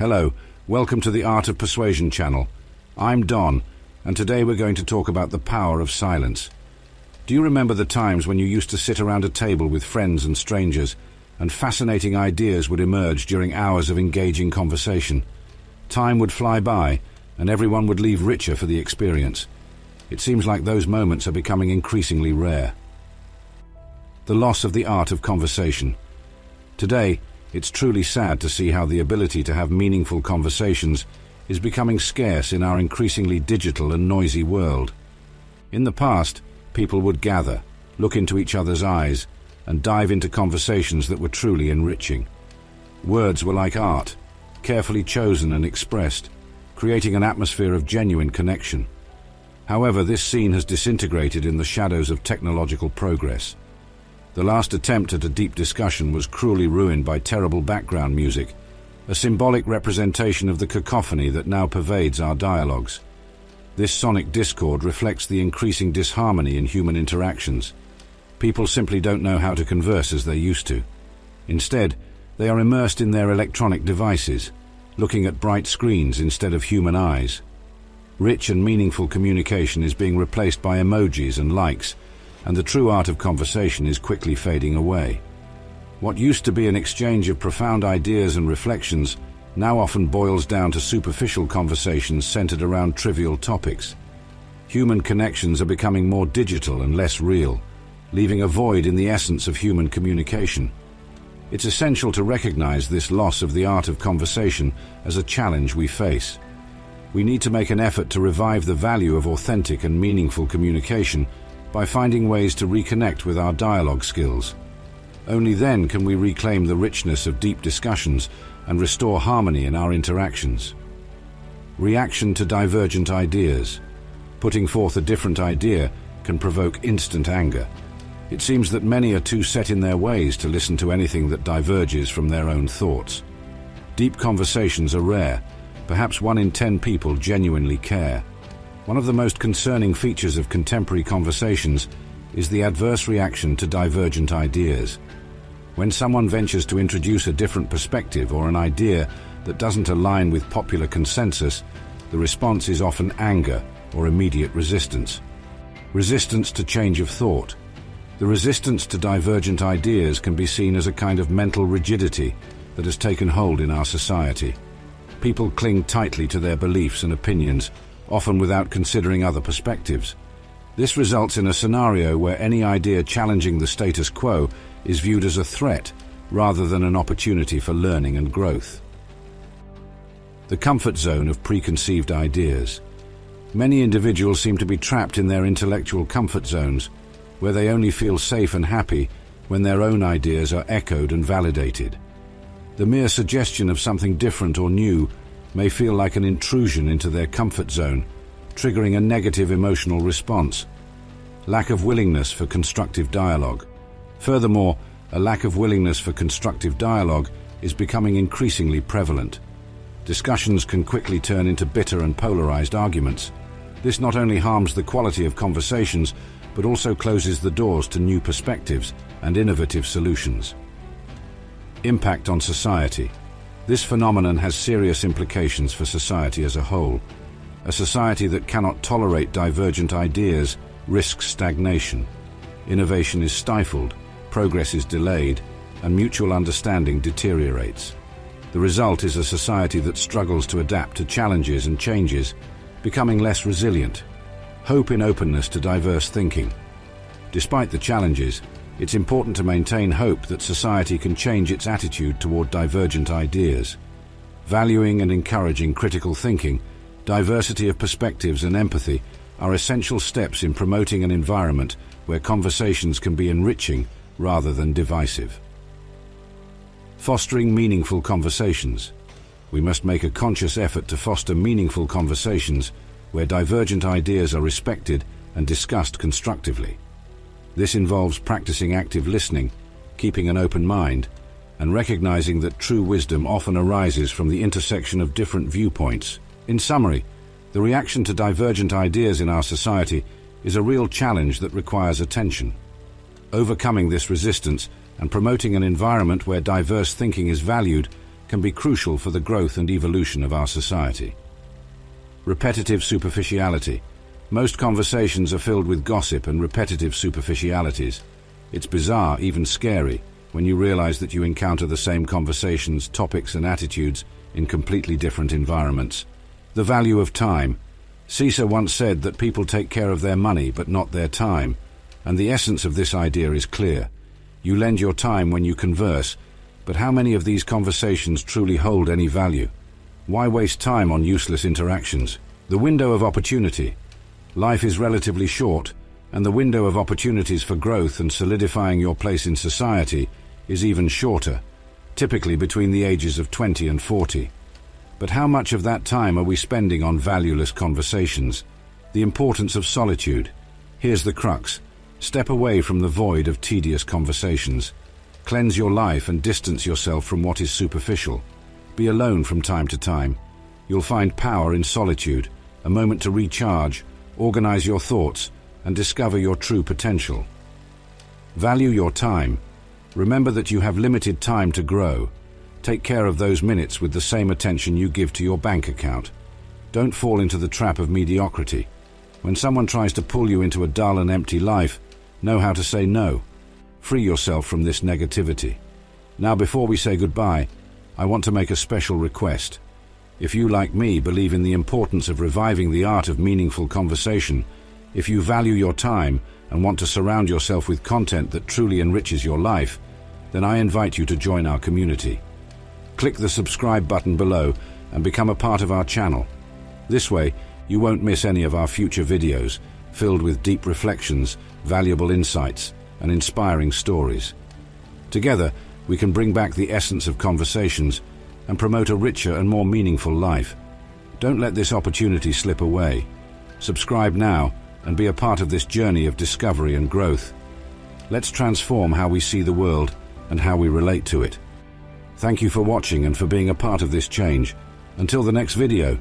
Hello, welcome to the Art of Persuasion channel. I'm Don, and today we're going to talk about the power of silence. Do you remember the times when you used to sit around a table with friends and strangers, and fascinating ideas would emerge during hours of engaging conversation? Time would fly by, and everyone would leave richer for the experience. It seems like those moments are becoming increasingly rare. The loss of the art of conversation. Today, it's truly sad to see how the ability to have meaningful conversations is becoming scarce in our increasingly digital and noisy world. In the past, people would gather, look into each other's eyes, and dive into conversations that were truly enriching. Words were like art, carefully chosen and expressed, creating an atmosphere of genuine connection. However, this scene has disintegrated in the shadows of technological progress. The last attempt at a deep discussion was cruelly ruined by terrible background music, a symbolic representation of the cacophony that now pervades our dialogues. This sonic discord reflects the increasing disharmony in human interactions. People simply don't know how to converse as they used to. Instead, they are immersed in their electronic devices, looking at bright screens instead of human eyes. Rich and meaningful communication is being replaced by emojis and likes, and the true art of conversation is quickly fading away. What used to be an exchange of profound ideas and reflections now often boils down to superficial conversations centered around trivial topics. Human connections are becoming more digital and less real, leaving a void in the essence of human communication. It's essential to recognize this loss of the art of conversation as a challenge we face. We need to make an effort to revive the value of authentic and meaningful communication by finding ways to reconnect with our dialogue skills. Only then can we reclaim the richness of deep discussions and restore harmony in our interactions. Reaction to divergent ideas. Putting forth a different idea can provoke instant anger. It seems that many are too set in their ways to listen to anything that diverges from their own thoughts. Deep conversations are rare. Perhaps 1 in 10 people genuinely care. One of the most concerning features of contemporary conversations is the adverse reaction to divergent ideas. When someone ventures to introduce a different perspective or an idea that doesn't align with popular consensus, the response is often anger or immediate resistance. Resistance to change of thought. The resistance to divergent ideas can be seen as a kind of mental rigidity that has taken hold in our society. People cling tightly to their beliefs and opinions, often without considering other perspectives. This results in a scenario where any idea challenging the status quo is viewed as a threat rather than an opportunity for learning and growth. The comfort zone of preconceived ideas. Many individuals seem to be trapped in their intellectual comfort zones, where they only feel safe and happy when their own ideas are echoed and validated. The mere suggestion of something different or new may feel like an intrusion into their comfort zone, triggering a negative emotional response. Lack of willingness for constructive dialogue. Furthermore, a lack of willingness for constructive dialogue is becoming increasingly prevalent. Discussions can quickly turn into bitter and polarized arguments. This not only harms the quality of conversations, but also closes the doors to new perspectives and innovative solutions. Impact on society. This phenomenon has serious implications for society as a whole. A society that cannot tolerate divergent ideas risks stagnation. Innovation is stifled, progress is delayed, and mutual understanding deteriorates. The result is a society that struggles to adapt to challenges and changes, becoming less resilient. Hope in openness to diverse thinking. Despite the challenges, it's important to maintain hope that society can change its attitude toward divergent ideas. Valuing and encouraging critical thinking, diversity of perspectives and empathy are essential steps in promoting an environment where conversations can be enriching rather than divisive. Fostering meaningful conversations. We must make a conscious effort to foster meaningful conversations where divergent ideas are respected and discussed constructively. This involves practicing active listening, keeping an open mind, and recognizing that true wisdom often arises from the intersection of different viewpoints. In summary, the reaction to divergent ideas in our society is a real challenge that requires attention. Overcoming this resistance and promoting an environment where diverse thinking is valued can be crucial for the growth and evolution of our society. Repetitive superficiality. Most conversations are filled with gossip and repetitive superficialities. It's bizarre, even scary, when you realize that you encounter the same conversations, topics, and attitudes in completely different environments. The value of time. Caesar once said that people take care of their money but not their time, and the essence of this idea is clear. You lend your time when you converse, but how many of these conversations truly hold any value? Why waste time on useless interactions? The window of opportunity. Life is relatively short, and the window of opportunities for growth and solidifying your place in society is even shorter, typically between the ages of 20 and 40. But how much of that time are we spending on valueless conversations? The importance of solitude. Here's the crux. Step away from the void of tedious conversations. Cleanse your life and distance yourself from what is superficial. Be alone from time to time. You'll find power in solitude, a moment to recharge, organize your thoughts, and discover your true potential. Value your time. Remember that you have limited time to grow. Take care of those minutes with the same attention you give to your bank account. Don't fall into the trap of mediocrity. When someone tries to pull you into a dull and empty life, know how to say no. Free yourself from this negativity. Now, before we say goodbye, I want to make a special request. If you, like me, believe in the importance of reviving the art of meaningful conversation, if you value your time and want to surround yourself with content that truly enriches your life, then I invite you to join our community. Click the subscribe button below and become a part of our channel. This way, you won't miss any of our future videos, filled with deep reflections, valuable insights, and inspiring stories. Together, we can bring back the essence of conversations and promote a richer and more meaningful life. Don't let this opportunity slip away. Subscribe now and be a part of this journey of discovery and growth. Let's transform how we see the world and how we relate to it. Thank you for watching and for being a part of this change. Until the next video,